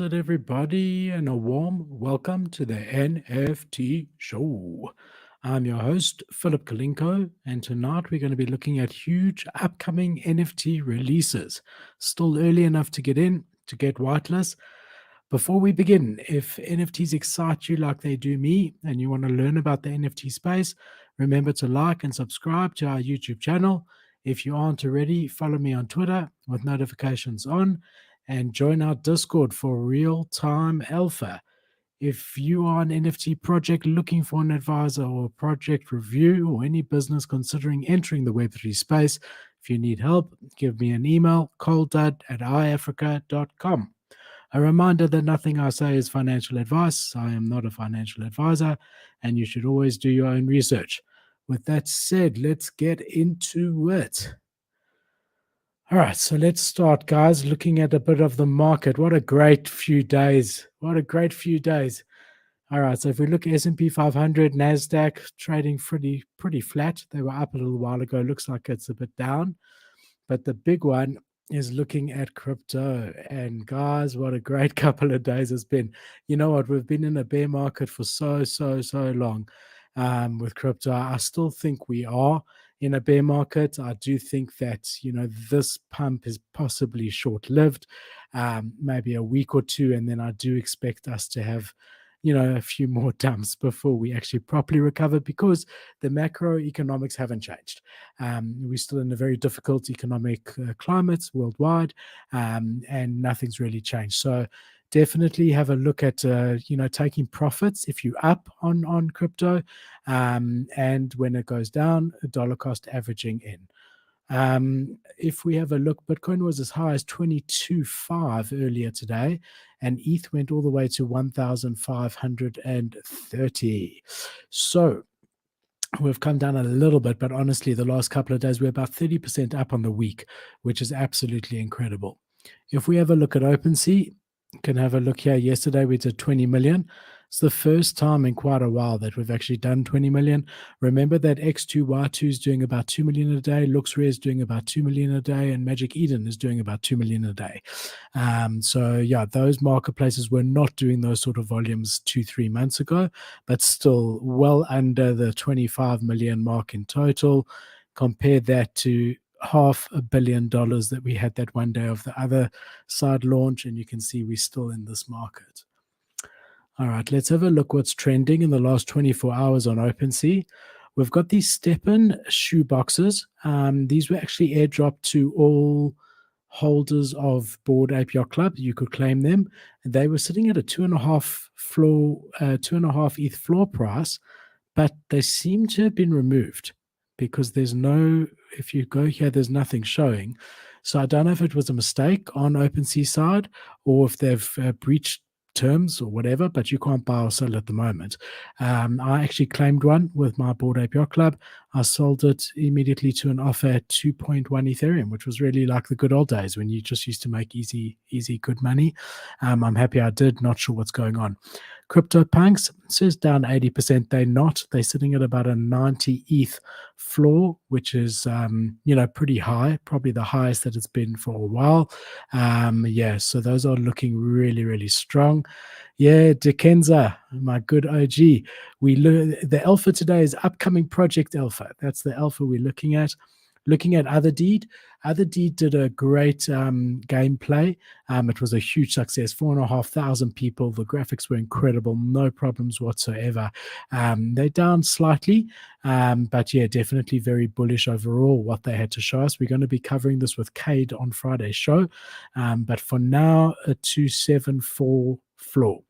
How's it, everybody? And a warm welcome to the NFT show. I'm your host, Philip Kalinko, and tonight we're going to be looking at huge upcoming NFT releases. Still early enough to get in, to get whitelist. Before we begin, if NFTs excite you like they do me, and you want to learn about the NFT space, remember to like and subscribe to our YouTube channel. If you aren't already, follow me on Twitter with notifications on and join our Discord for real-time alpha. If you are an NFT project looking for an advisor or a project review or any business considering entering the Web3 space, if you need help, give me an email, coldud@iafrica.com. A reminder that nothing I say is financial advice. I am not a financial advisor, and you should always do your own research. With that said, let's get into it. All right, so let's start, guys, looking at a bit of the market. What a great few days. What a great few days. All right, so if we look at S&P 500, Nasdaq trading pretty flat. They were up a little while ago. Looks like it's a bit down. But the big one is looking at crypto. And guys, what a great couple of days it's been. You know what? We've been in a bear market for so long with crypto. I still think we are in a bear market. I do think that, this pump is possibly short-lived, maybe a week or two, and then I do expect us to have, a few more dumps before we actually properly recover because the macroeconomics haven't changed. We're still in a very difficult economic climate worldwide, and nothing's really changed. So definitely have a look at, taking profits if you're up on crypto, and when it goes down, dollar cost averaging in. If we have a look, Bitcoin was as high as 22.5 earlier today, and ETH went all the way to 1,530. So we've come down a little bit, but honestly, the last couple of days, we're about 30% up on the week, which is absolutely incredible. If we have a look at OpenSea, can have a look here. Yesterday we did 20 million. It's the first time in quite a while that we've actually done 20 million. Remember that X2Y2 is doing about 2 million a day, LuxRare is doing about 2 million a day, and Magic Eden is doing about 2 million a day. So yeah, those marketplaces were not doing those sort of volumes 2-3 months ago, but still well under the 25 million mark in total. Compare that to $500 million that we had that one day of the other side launch, and you can see we're still in this market. All right, let's have a look what's trending in the last 24 hours on OpenSea. We've got these step-in shoe boxes. These were actually airdropped to all holders of Bored Ape Yacht Club. You could claim them. They were sitting at a 2.5 ETH floor price, but they seem to have been removed because there's no, if you go here, there's nothing showing. So I don't know if it was a mistake on OpenSea side or if they've breached terms or whatever, but you can't buy or sell at the moment. I actually claimed one with my Bored Ape Yacht Club. I sold it immediately to an offer at 2.1 Ethereum, which was really like the good old days when you just used to make easy, good money. I'm happy I did, not sure what's going on. CryptoPunks says down 80%. They're not. They're sitting at about a 90 ETH floor, which is, pretty high, probably the highest that it's been for a while. Yeah, so those are looking really strong. Yeah, Dekenza, my good OG. The alpha today is upcoming project alpha. That's the alpha we're looking at. Looking at Other Deed did a great gameplay. It was a huge success, 4,500 people. The graphics were incredible, no problems whatsoever. They're down slightly, but yeah, definitely very bullish overall what they had to show us. We're going to be covering this with Cade on Friday's show, but for now, a 274 floor.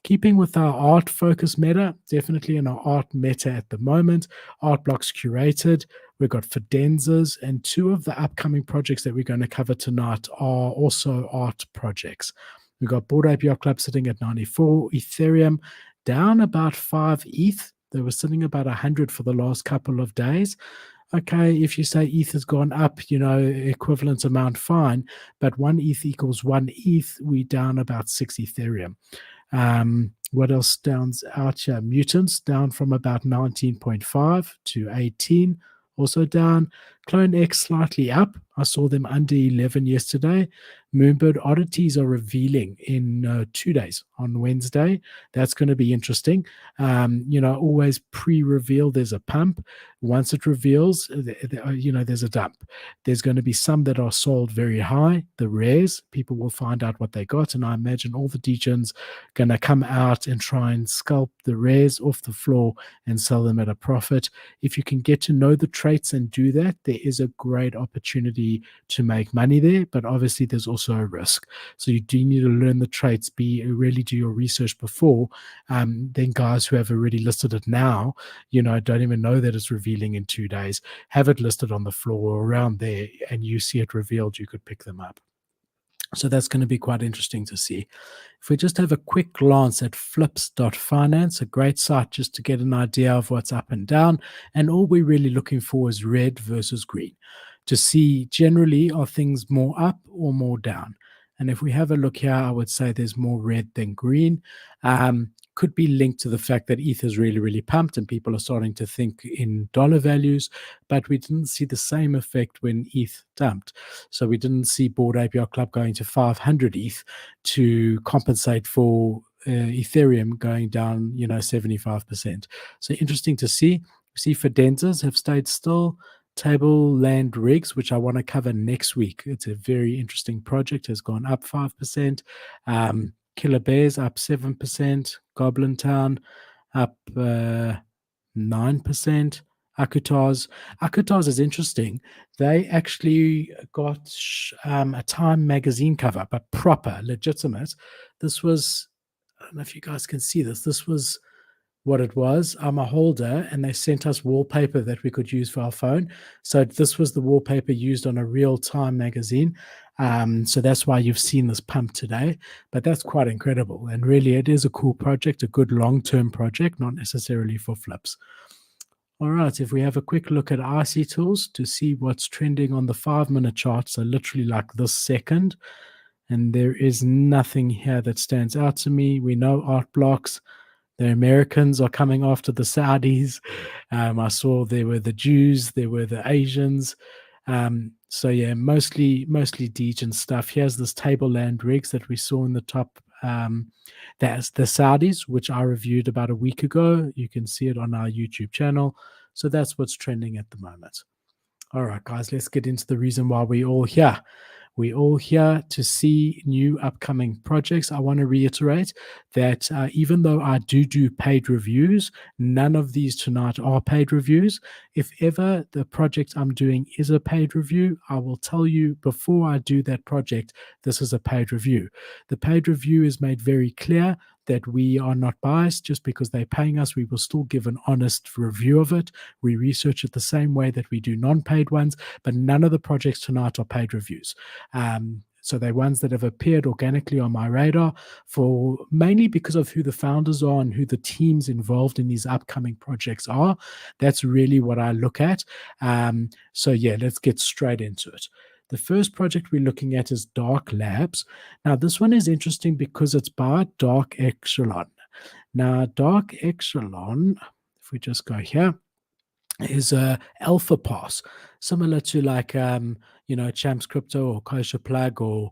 Keeping with our art focus meta, definitely in our art meta at the moment, art blocks curated. We've got Fidenzas, and two of the upcoming projects that we're going to cover tonight are also art projects. We've got Bored Ape Yacht Club sitting at 94, Ethereum down about 5 ETH. They were sitting about 100 for the last couple of days. Okay, if you say ETH has gone up, equivalent amount, fine, but 1 ETH equals 1 ETH, we down about 6 Ethereum. What else stands out here? Mutants down from about 19.5 to 18, also down. Clone X slightly up. I saw them under 11 yesterday. Moonbird oddities are revealing in 2 days on Wednesday. That's going to be interesting. Always pre-reveal. There's a pump. Once it reveals, there's a dump. There's going to be some that are sold very high. The rares, people will find out what they got, and I imagine all the degens going to come out and try and scalp the rares off the floor and sell them at a profit. If you can get to know the traits and do that, there is a great opportunity to make money there, but obviously there's also a risk. So you do need to learn the traits, really do your research before. Then guys who have already listed it now, don't even know that it's revealing in 2 days, have it listed on the floor or around there, and you see it revealed, you could pick them up. So that's going to be quite interesting to see. If we just have a quick glance at flips.finance, a great site just to get an idea of what's up and down. And all we're really looking for is red versus green to see generally are things more up or more down. And if we have a look here, I would say there's more red than green. Could be linked to the fact that ETH is really, really pumped and people are starting to think in dollar values, but we didn't see the same effect when ETH dumped. So we didn't see Bored Ape Yacht Club going to 500 ETH to compensate for Ethereum going down, 75%. So interesting to see. We see Fidenzas have stayed still. Tableland Rigs, which I want to cover next week. It's a very interesting project, has gone up 5%. Killer Bears up 7%. Goblin Town up 9%. Akutaz is interesting. They actually got a Time magazine cover, but proper, legitimate. This was, I don't know if you guys can see this. This was what it was. I'm a holder, and they sent us wallpaper that we could use for our phone. So this was the wallpaper used on a real Time magazine. So that's why you've seen this pump today. But that's quite incredible. And really, it is a cool project, a good long-term project, not necessarily for flips. All right, if we have a quick look at IC tools to see what's trending on the 5-minute chart, so literally like this second, and there is nothing here that stands out to me. We know art blocks. The Americans are coming after the Saudis. I saw there were the Jews, there were the Asians. So yeah, mostly degen stuff. Here's this Tableland Rigs that we saw in the top. That's the Saudis, which I reviewed about a week ago. You can see it on our YouTube channel. So that's what's trending at the moment. All right, guys, let's get into the reason why we're all here. We're all here to see new upcoming projects. I want to reiterate that even though I do paid reviews, none of these tonight are paid reviews. If ever the project I'm doing is a paid review, I will tell you before I do that project, this is a paid review. The paid review is made very clear that we are not biased. Just because they're paying us, we will still give an honest review of it. We research it the same way that we do non-paid ones, but none of the projects tonight are paid reviews. So they're ones that have appeared organically on my radar for mainly because of who the founders are and who the teams involved in these upcoming projects are. That's really what I look at. So yeah, let's get straight into it. The first project we're looking at is Dark Labs. Now, this one is interesting because it's by Dark Echelon. Now, Dark Echelon, if we just go here, is a alpha pass, similar to like, Champs Crypto or Kosher Plug or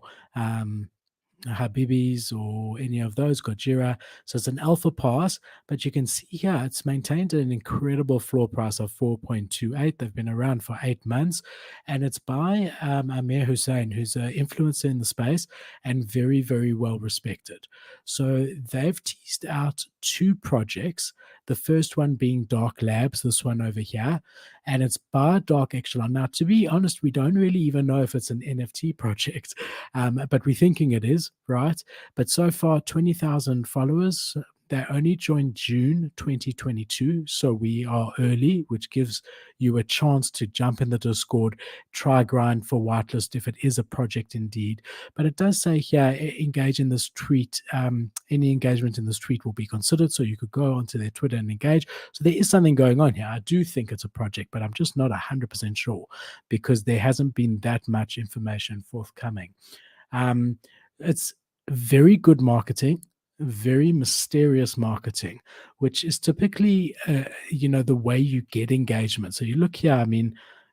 Habibis or any of those, Gojira. So it's an alpha pass, but you can see here it's maintained an incredible floor price of 4.28. They've been around for 8 months, and it's by Ameer Husien, who's an influencer in the space and very, very well respected. So they've teased out 2 projects, the first one being Dark Labs, this one over here, and it's by Dark Echelon. Now, to be honest, we don't really even know if it's an NFT project, but we're thinking it is, right? But so far, 20,000 followers. They only joined June 2022, so we are early, which gives you a chance to jump in the Discord, try grind for whitelist if it is a project indeed. But it does say here, engage in this tweet. Any engagement in this tweet will be considered, so you could go onto their Twitter and engage. So there is something going on here. I do think it's a project, but I'm just not 100% sure because there hasn't been that much information forthcoming. It's very good marketing, very mysterious marketing, which is typically, the way you get engagement. So you look here,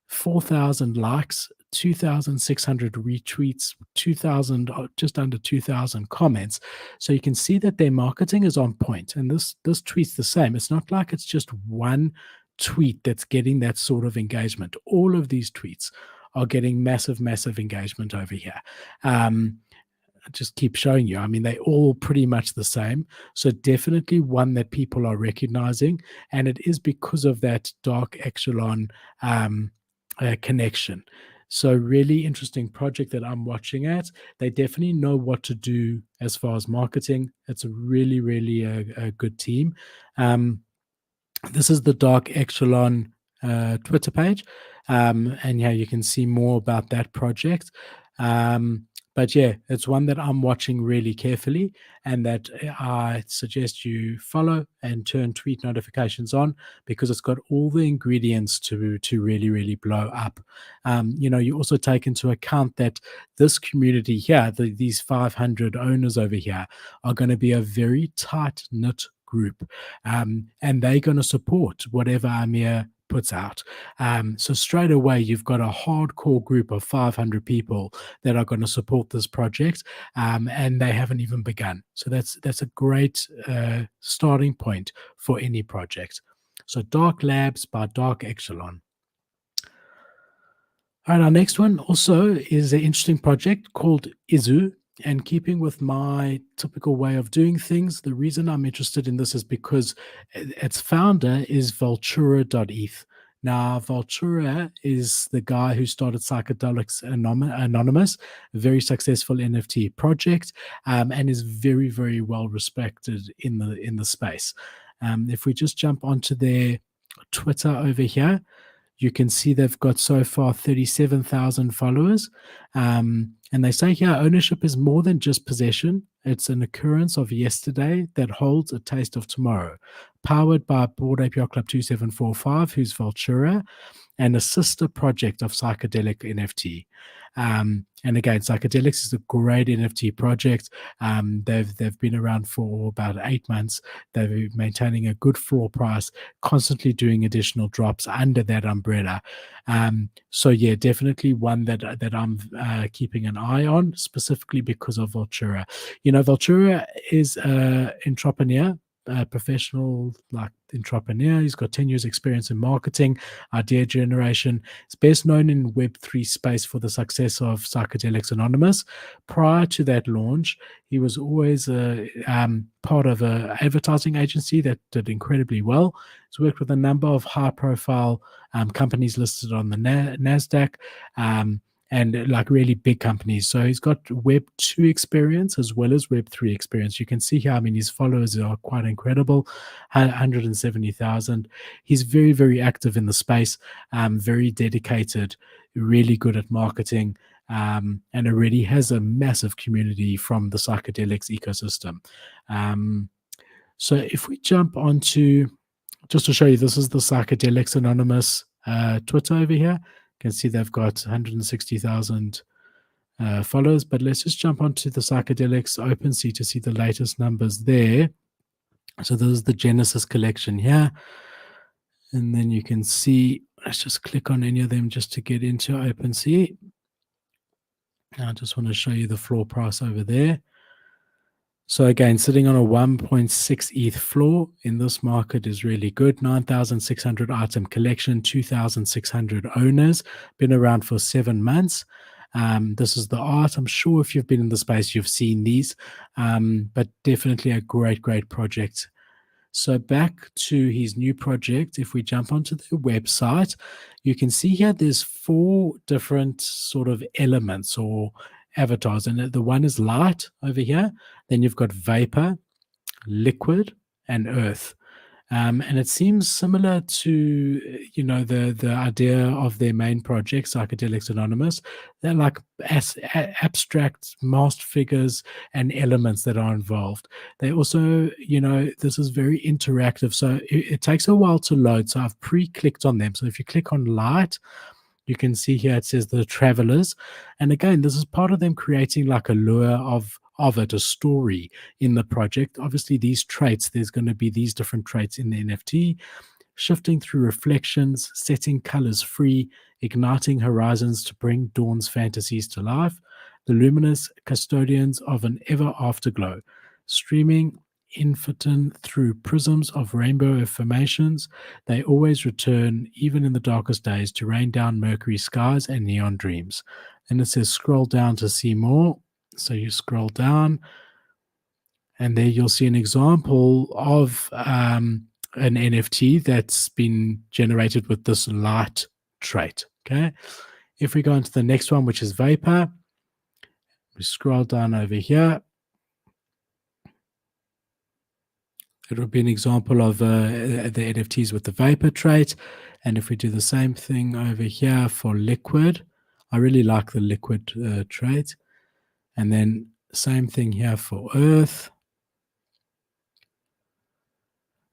4,000 likes 2,600 retweets, 2,000, just under 2,000 comments. So you can see that their marketing is on point. And this tweet's the same. It's not like it's just one tweet that's getting that sort of engagement. All of these tweets are getting massive, massive engagement over here. Just keep showing you. I mean, they're all pretty much the same. So definitely one that people are recognizing, and it is because of that Dark Echelon connection. So really interesting project that I'm watching at. They definitely know what to do as far as marketing. It's a really, really a good team. This is the Dark Echelon Twitter page. And yeah, you can see more about that project. But yeah, it's one that I'm watching really carefully and that I suggest you follow and turn tweet notifications on because it's got all the ingredients to really, really blow up. You also take into account that this community here, these 500 owners over here, are going to be a very tight-knit group, and they're going to support whatever Ameer puts out. So straight away, you've got a hardcore group of 500 people that are going to support this project, and they haven't even begun. So that's a great starting point for any project. So Dark Labs by Dark Echelon. All right, our next one also is an interesting project called Izu. And keeping with my typical way of doing things, the reason I'm interested in this is because its founder is Voltura.eth. Now, Voltura is the guy who started Psychedelics Anonymous, a very successful NFT project, and is very, very well respected in the space. If we just jump onto their Twitter over here, you can see they've got so far 37,000 followers. And they say here ownership is more than just possession. It's an occurrence of yesterday that holds a taste of tomorrow. Powered by Bored Ape Yacht Club 2745, who's Voltura, and a sister project of Psychedelic NFT. And again, Psychedelics is a great NFT project. They've been around for about 8 months. They're maintaining a good floor price, constantly doing additional drops under that umbrella. So yeah, definitely one that I'm keeping an eye on, specifically because of Voltura. Voltura is an entrepreneur, a professional entrepreneur. He's got 10 years experience in marketing, idea generation. He's best known in Web3 space for the success of Psychedelics Anonymous. Prior to that launch, he was always part of an advertising agency that did incredibly well. He's worked with a number of high-profile companies listed on the Nasdaq, and like really big companies. So he's got Web 2 experience as well as Web 3 experience. You can see here, I mean, his followers are quite incredible, 170,000. He's very, very active in the space, very dedicated, really good at marketing, and already has a massive community from the psychedelics ecosystem. So if we jump onto, just to show you, this is the Psychedelics Anonymous Twitter over here. You can see they've got 160,000 followers, but let's just jump onto the Psychedelics OpenSea to see the latest numbers there. So this is the Genesis collection here. And then you can see, let's just click on any of them just to get into OpenSea. I just want to show you the floor price over there. So again, sitting on a 1.6 ETH floor in this market is really good. 9,600 item collection, 2,600 owners, been around for 7 months. This is the art. I'm sure if you've been in the space, you've seen these, but definitely a great, great project. So back to his new project, if we jump onto the website, you can see here there's 4 different sort of elements or avatars, and the one is light over here. Then you've got vapor, liquid, and earth. And it seems similar to, the idea of their main project, Psychedelics Anonymous. They're like abstract masked figures and elements that are involved. They also, this is very interactive. So it takes a while to load. So I've pre-clicked on them. So if you click on light, you can see here it says the travelers. And again, this is part of them creating like a lure of it, a story in the project. Obviously, these traits, there's going to be these different traits in the NFT. shifting through reflections, setting colors free, igniting horizons to bring dawn's fantasies to life, the luminous custodians of an ever afterglow, streaming infinite through prisms of rainbow affirmations, they always return, even in the darkest days, to rain down Mercury skies and neon dreams. And it says scroll down to see more. So you scroll down, and there you'll see an example of an NFT that's been generated with this light trait. Okay. If we go into the next one, which is Vapor, we scroll down over here. It would be an example of the NFTs with the Vapor trait. And if we do the same thing over here for Liquid, I really like the Liquid trait. And then same thing here for Earth.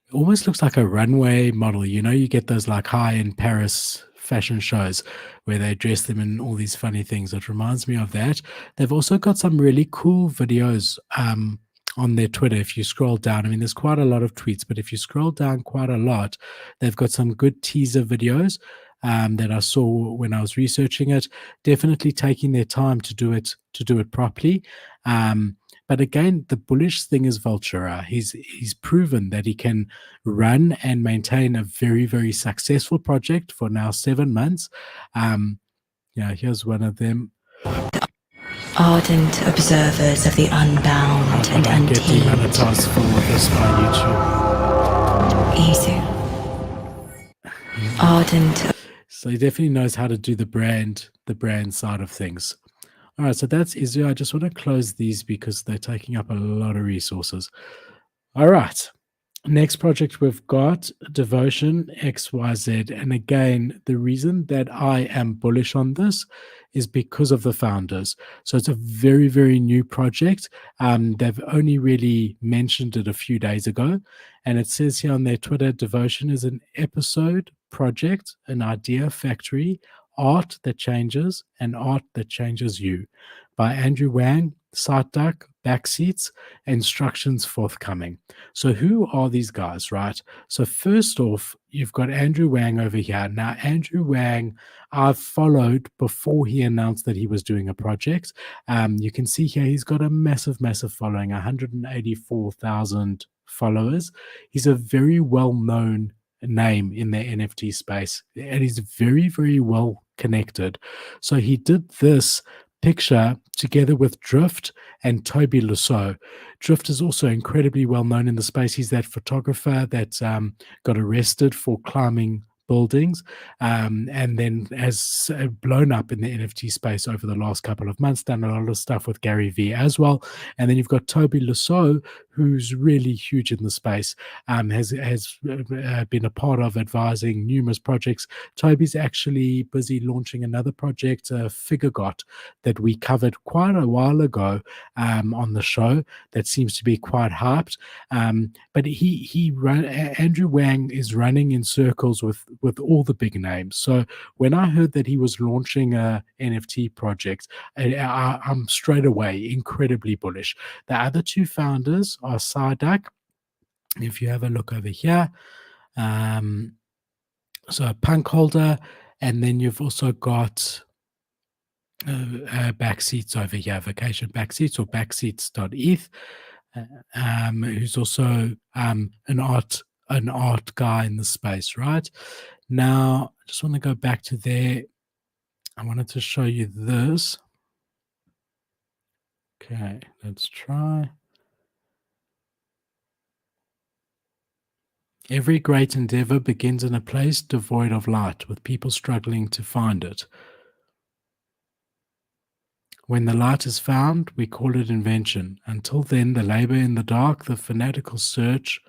It almost looks like a runway model. You know, you get those like high-end Paris fashion shows where they dress them in all these funny things. It reminds me of that. They've also got some really cool videos on their Twitter. If you scroll down, I mean, there's quite a lot of tweets, but if you scroll down quite a lot, they've got some good teaser videos that I saw when I was researching it. Definitely taking their time to do it properly. But again, the bullish thing is Voltura. He's proven that he can run and maintain a very, very successful project for now 7 months. Here's one of them. Ardent observers of the unbound and Get untamed. demonetized for this by YouTube. Isu. Ardent. So he definitely knows how to do the brand side of things. All right, so that's Isu. I just want to close these because they're taking up a lot of resources. All right. Next project we've got Devotion XYZ. And again, the reason that I am bullish on this is because of the founders. So it's a very, very new project. They've only really mentioned it a few days ago. And it says here on their Twitter, Devotion is an episode, project, an idea factory, art that changes, and art that changes you. By Andrew Wang, SiteDuck, Backseats, instructions forthcoming. So who are these guys, right? So first off, you've got Andrew Wang over here. Now, Andrew Wang, I've followed before he announced that he was doing a project. You can see here he's got a massive, massive following, 184,000 followers. He's a very well-known name in the NFT space, and he's very, very well connected. So he did this picture together with Drift and Toby Lusso. Drift is also incredibly well known in the space. He's that photographer that got arrested for climbing buildings and then has blown up in the NFT space over the last couple of months, done a lot of stuff with Gary Vee as well. And then you've got Toby Lusso, who's really huge in the space, has been a part of advising numerous projects. Toby's actually busy launching another project, Figuregot, that we covered quite a while ago on the show that seems to be quite hyped. But Andrew Wang is running in circles with all the big names. So when I heard that he was launching a NFT project, I'm straight away incredibly bullish. The other two founders are SiteDuck. If you have a look over here, so a punk holder, and then you've also got Backseats over here, Vacation Backseats or Backseats.eth, who's also an art guy in the space, right? Now, I just want to go back to there. I wanted to show you this. Okay, let's try. Every great endeavor begins in a place devoid of light, with people struggling to find it. When the light is found, we call it invention. Until then, the labor in the dark, the fanatical search.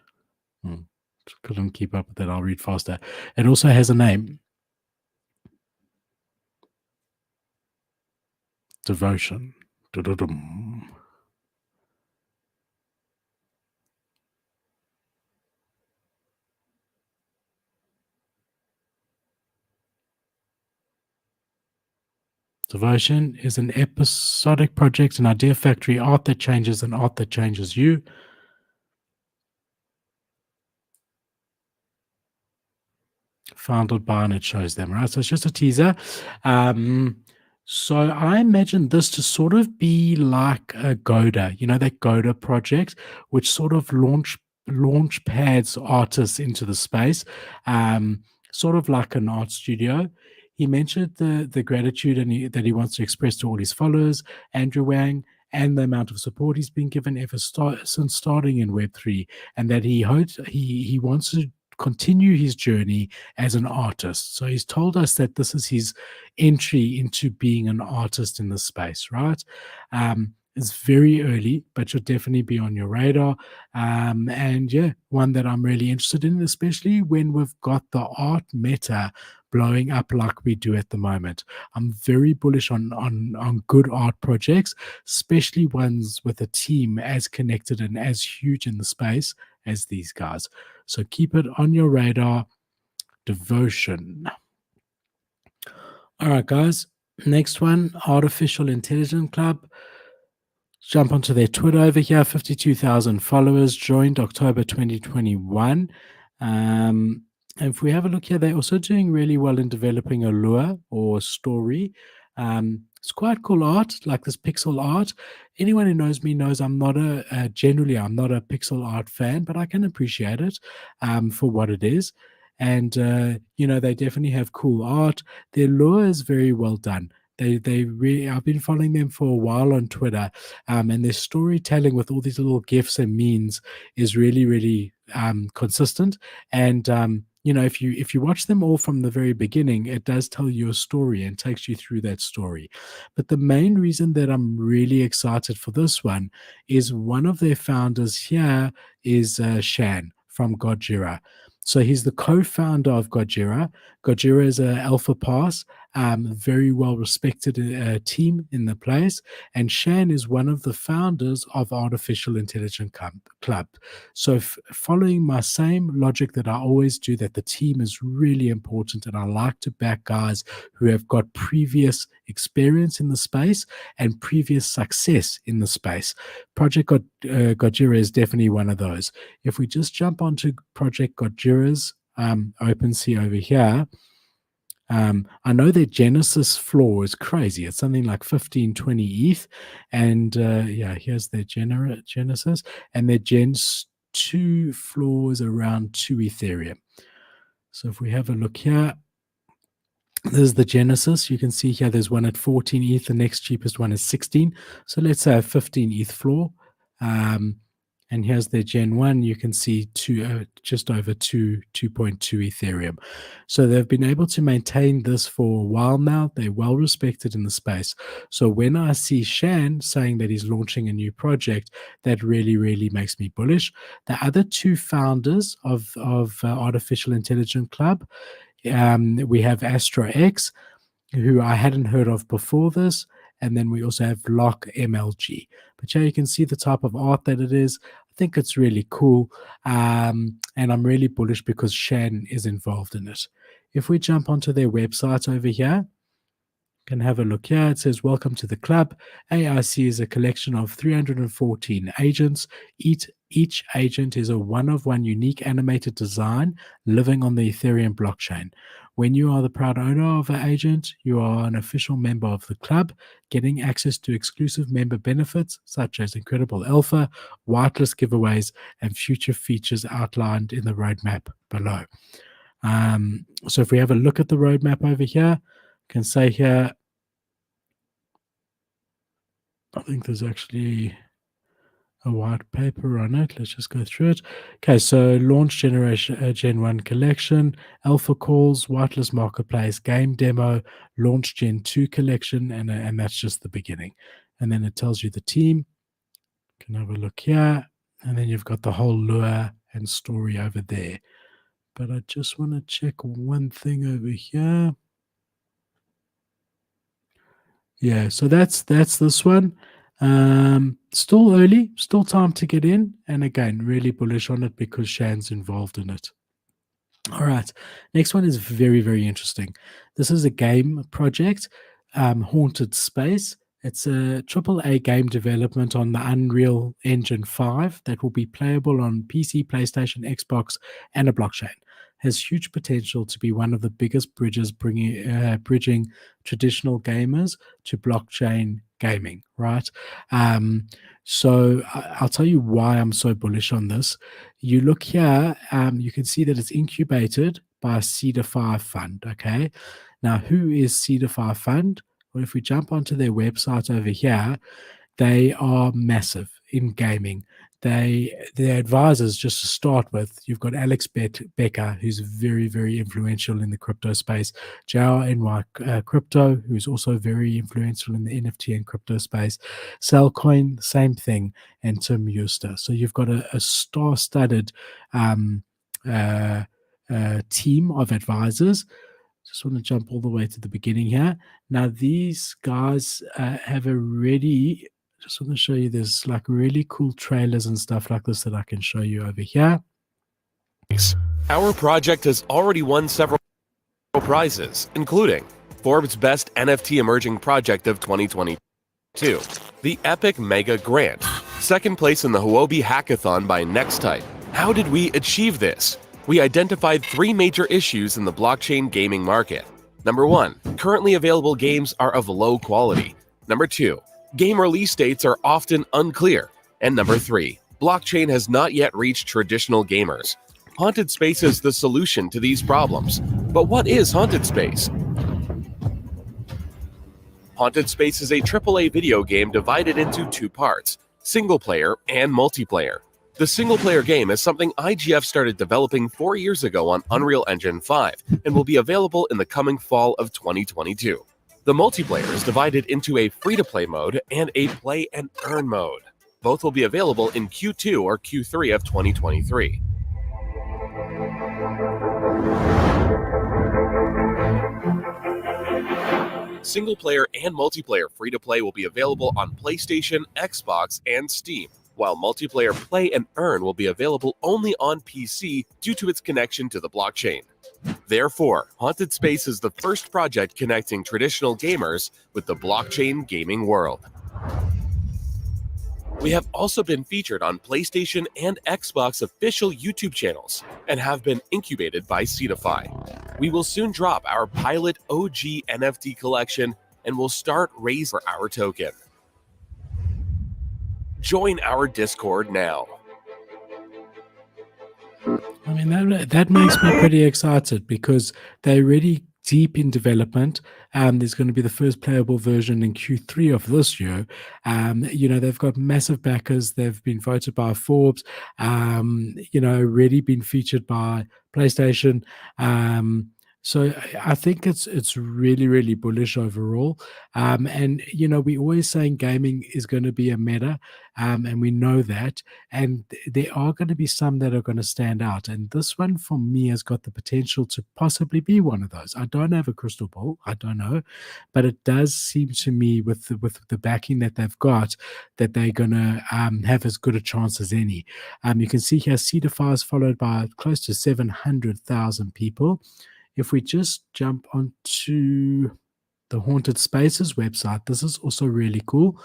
Couldn't keep up with that. I'll read faster. It also has a name. Devotion. Du-du-dum. Devotion is an episodic project, an idea factory, art that changes, and art that changes you. founded by, and it shows them, right? So it's just a teaser. So I imagine this to sort of be like a Goda, that Goda project, which sort of launch pads artists into the space, sort of like an art studio. He mentioned the gratitude that he wants to express to all his followers, Andrew Wang, and the amount of support he's been given since starting in Web3, and that he wants to continue his journey as an artist. So he's told us that this is his entry into being an artist in the space, right? It's very early, but should definitely be on your radar. And yeah, one that I'm really interested in, especially when we've got the art meta blowing up like we do at the moment. I'm very bullish on good art projects, especially ones with a team as connected and as huge in the space as these guys. So keep it on your radar. Devotion. All right, guys. Next one, Artificial Intelligence Club. Jump onto their Twitter over here. 52,000 followers, joined October 2021. And if we have a look here, they're also doing really well in developing a lure or story. It's quite cool art, like this pixel art. Anyone who knows me knows I'm not generally I'm not a pixel art fan, but I can appreciate it for what it is. And they definitely have cool art. Their lure is very well done. They really, I've been following them for a while on Twitter, and their storytelling with all these little gifs and memes is really, really consistent. And if you watch them all from the very beginning, it does tell you a story and takes you through that story. But the main reason that I'm really excited for this one is one of their founders here is Shan from Gojira. So he's the co-founder of Gojira. Gojira is an alpha pass, very well respected team in the place. And Shan is one of the founders of Artificial Intelligence Club. So following my same logic that I always do, that the team is really important, and I like to back guys who have got previous experience in the space and previous success in the space. Project Gojira is definitely one of those. If we just jump onto Project Gojira's OpenSea over here, I know their Genesis floor is crazy. It's something like 15, 20 ETH. And here's their Genesis. And their Gens 2 floors around 2 Ethereum. So if we have a look here, there's the Genesis. You can see here there's one at 14 ETH. The next cheapest one is 16. So let's say a 15 ETH floor. And here's their Gen 1. You can see just over 2.2 Ethereum. So they've been able to maintain this for a while now. They're well respected in the space. So when I see Shan saying that he's launching a new project, that really, really makes me bullish. The other two founders of Artificial Intelligence Club, we have Astro X, who I hadn't heard of before this. And then we also have Lock MLG. But yeah, you can see the type of art that it is. I think it's really cool. And I'm really bullish because Shan is involved in it. If we jump onto their website over here, can have a look here. It says, welcome to the club. AIC is a collection of 314 agents. Each agent is a one-of-one unique animated design living on the Ethereum blockchain. When you are the proud owner of an agent, you are an official member of the club, getting access to exclusive member benefits such as incredible alpha, whitelist giveaways, and future features outlined in the roadmap below. So if we have a look at the roadmap over here, can say here, I think there's actually a white paper on it. Let's just go through it. Okay, so launch generation Gen 1 collection, alpha calls, whitelist marketplace, game demo, launch Gen 2 collection, and that's just the beginning. And then it tells you the team. You can have a look here, and then you've got the whole lure and story over there. But I just want to check one thing over here. Yeah, so that's this one. Still early, still time to get in. And again, really bullish on it because Shan's involved in it. All right, next one is very, very interesting. This is a game project, Haunted Space. It's a AAA game development on the Unreal Engine 5 that will be playable on PC, PlayStation, Xbox, and a blockchain. has huge potential to be one of the biggest bridges bridging traditional gamers to blockchain gaming, right? So I'll tell you why I'm so bullish on this. You look here, you can see that it's incubated by a Cedar 5 fund, okay? Now, who is Cedar 5 Fund? Well, if we jump onto their website over here, they are massive in gaming. Their advisors, just to start with, you've got Alex Becker, who's very, very influential in the crypto space, JRNY Crypto, who's also very influential in the NFT and crypto space, Cellcoin, same thing, and Tim Euster. So you've got a star-studded team of advisors. Just want to jump all the way to the beginning here. Now, these guys have already, just want to show you, there's like really cool trailers and stuff like this that I can show you over here. Our project has already won several prizes, including Forbes' Best NFT Emerging Project of 2022, the Epic Mega Grant, second place in the Huobi Hackathon by Nexttype. How did we achieve this? We identified 3 major issues in the blockchain gaming market. Number 1, currently available games are of low quality. Number 2, game release dates are often unclear. And number 3, blockchain has not yet reached traditional gamers. Haunted Space is the solution to these problems. But what is Haunted Space? Haunted Space is a AAA video game divided into 2 parts, single player and multiplayer. The single-player game is something IGF started developing 4 years ago on Unreal Engine 5 and will be available in the coming fall of 2022. The multiplayer is divided into a free-to-play mode and a play-and-earn mode. Both will be available in Q2 or Q3 of 2023. Single-player and multiplayer free-to-play will be available on PlayStation, Xbox, and Steam, while multiplayer play and earn will be available only on PC due to its connection to the blockchain. Therefore, Haunted Space is the first project connecting traditional gamers with the blockchain gaming world. We have also been featured on PlayStation and Xbox official YouTube channels and have been incubated by Cetify. We will soon drop our pilot OG NFT collection and will start raising for our token. Join our Discord now. I mean, that makes me pretty excited because they're already deep in development. There's going to be the first playable version in Q3 of this year. They've got massive backers. They've been voted by Forbes, already been featured by PlayStation. So I think it's really, really bullish overall. We're always saying gaming is going to be a meta, and we know that. And there are going to be some that are going to stand out. And this one, for me, has got the potential to possibly be one of those. I don't have a crystal ball. I don't know. But it does seem to me, with the backing that they've got, that they're going to have as good a chance as any. You can see here, Cetify is followed by close to 700,000 people. If we just jump onto the Haunted Spaces website, this is also really cool.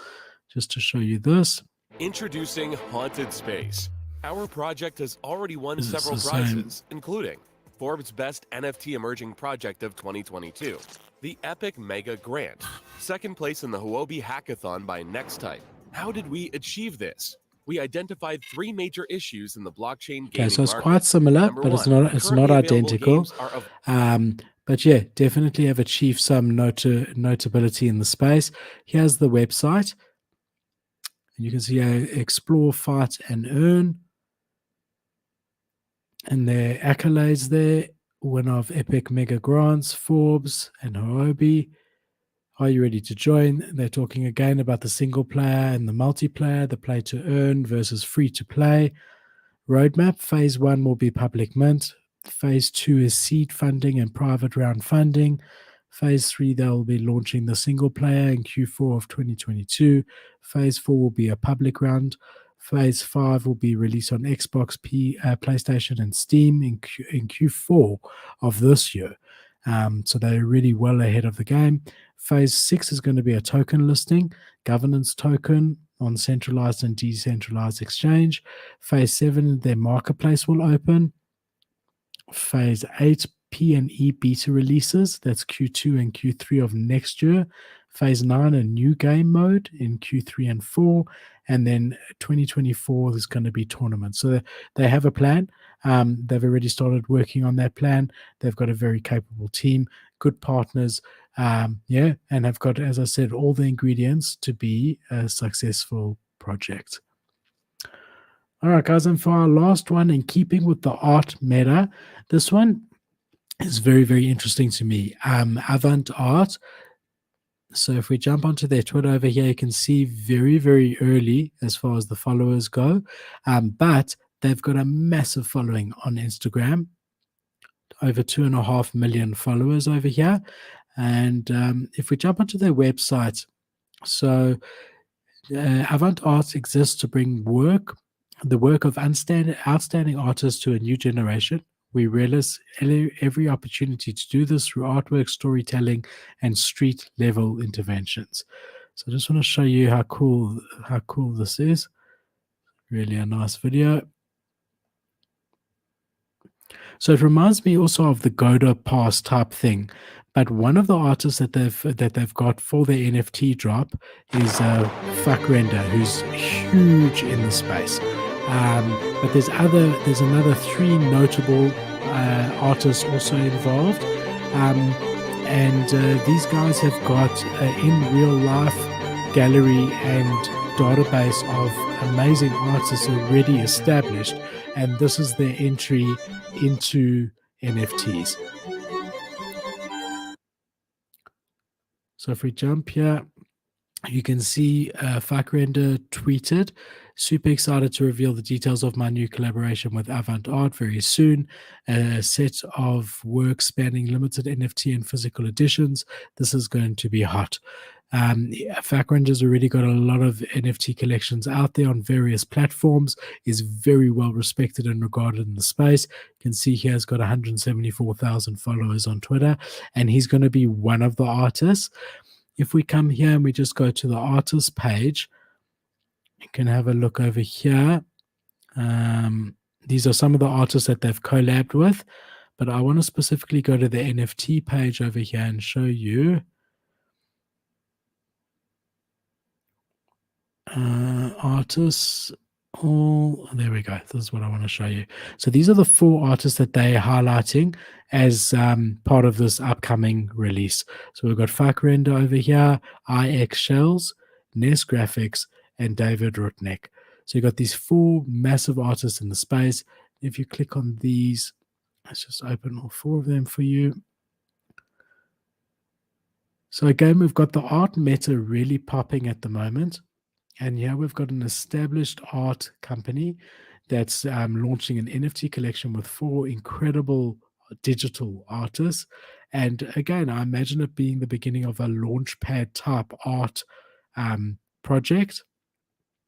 Just to show you this. Introducing Haunted Space. Our project has already won several prizes, including Forbes' Best NFT Emerging Project of 2022, the Epic Mega Grant, second place in the Huobi Hackathon by Nexttype. How did we achieve this? We identified 3 major issues in the blockchain gaming Okay, so it's market. quite similar, Number but 1, it's not identical. of But yeah, definitely have achieved some notability in the space. Here's the website. And you can see explore, fight, and earn. And their accolades there. Winner of Epic Mega Grants, Forbes, and Huobi. Are you ready to join? They're talking again about the single player and the multiplayer, the play to earn versus free to play. Roadmap, phase 1 will be public mint. Phase 2 is seed funding and private round funding. Phase 3, they'll be launching the single player in Q4 of 2022. Phase 4 will be a public round. Phase 5 will be released on Xbox, PlayStation, and Steam in Q4 of this year. So they're really well ahead of the game. Phase 6 is going to be a token listing, governance token on centralized and decentralized exchange. Phase 7, their marketplace will open. phase 8 P&E beta releases. That's Q2 and Q3 of next year. Phase 9, a new game mode in Q3 and 4. And then 2024 is going to be tournaments. So they have a plan. They've already started working on that plan. They've got a very capable team, good partners, and have got, as I said, all the ingredients to be a successful project. All right, guys, and for our last one, in keeping with the art meta, this one is very, very interesting to me. Avant Art. So if we jump onto their Twitter over here, you can see very, very early as far as the followers go. But they've got a massive following on Instagram, over 2.5 million followers over here. And if we jump onto their website, so Avant Art exists to bring the work of outstanding artists to a new generation. We relish every opportunity to do this through artwork, storytelling, and street-level interventions. So I just want to show you how cool this is. Really a nice video. So it reminds me also of the Goda Pass type thing. But one of the artists that they've got for their NFT drop is Fakrenda, who's huge in the space. But there's another 3 notable artists also involved, and these guys have got in real life gallery and database of amazing artists already established, and this is their entry into NFTs. So if we jump here, you can see Fakrenda tweeted, "Super excited to reveal the details of my new collaboration with Avant Art very soon. A set of works spanning limited NFT and physical editions. This is going to be hot." Fakrenda's already got a lot of NFT collections out there on various platforms, is very well respected and regarded in the space. You can see here he's got 174,000 followers on Twitter, and he's going to be one of the artists. If we come here and we just go to the artist page, you can have a look over here. These are some of the artists that they've collabed with, but I want to specifically go to the NFT page over here and show you artists. There we go. This is what I want to show you. So these are the 4 artists that they're highlighting as part of this upcoming release. So we've got Fakrenda over here, IX Shells, Ness Graphics, and David Rutnick. So you've got these 4 massive artists in the space. If you click on these, let's just open all 4 of them for you. So again, we've got the art meta really popping at the moment. And here we've got an established art company that's launching an NFT collection with 4 incredible digital artists. And again, I imagine it being the beginning of a launchpad type art project.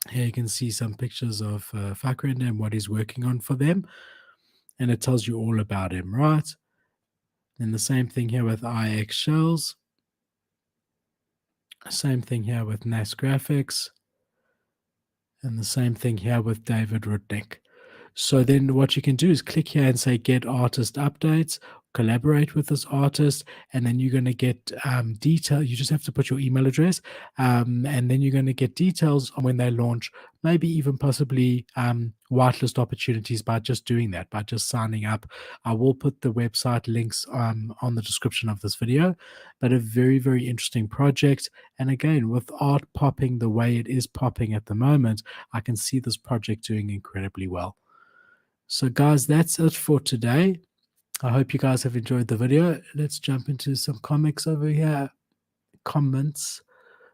Here you can see some pictures of Fakrenda and what he's working on for them. And it tells you all about him, right? And the same thing here with IX Shells. Same thing here with Nas Graphics. And the same thing here with David Rudnick. So then what you can do is click here and say get artist updates, collaborate with this artist, and then you're going to get detail. You just have to put your email address, and then you're going to get details on when they launch, maybe even possibly whitelist opportunities by just doing that, by just signing up. I will put the website links on the description of this video, but a very, very interesting project. And again, with art popping the way it is popping at the moment, I can see this project doing incredibly well. So guys, that's it for today. I hope you guys have enjoyed the video. Let's jump into some comics over here. Comments.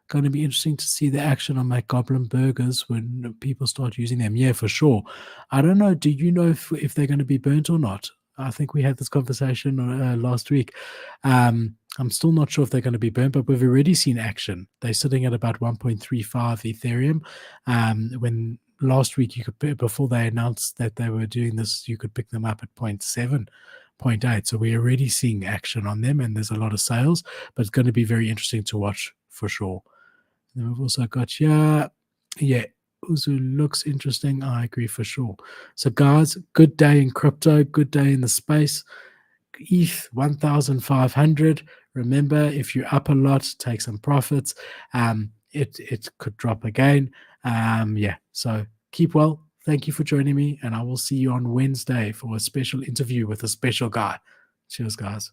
Going to be interesting to see the action on my goblin burgers when people start using them. Yeah, for sure. I don't know. Do you know if they're going to be burnt or not? I think we had this conversation last week. I'm still not sure if they're going to be burnt, but we've already seen action. They're sitting at about 1.35 Ethereum. When last week, before they announced that they were doing this, you could pick them up at 0.7, 0.8. So we're already seeing action on them, and there's a lot of sales, but it's going to be very interesting to watch for sure. And then we've also got here, Uzu looks interesting. I agree for sure. So, guys, good day in crypto, good day in the space. ETH 1,500. Remember, if you're up a lot, take some profits. It could drop again. Yeah, so keep well. Thank you for joining me, and I will see you on Wednesday for a special interview with a special guy. Cheers, guys.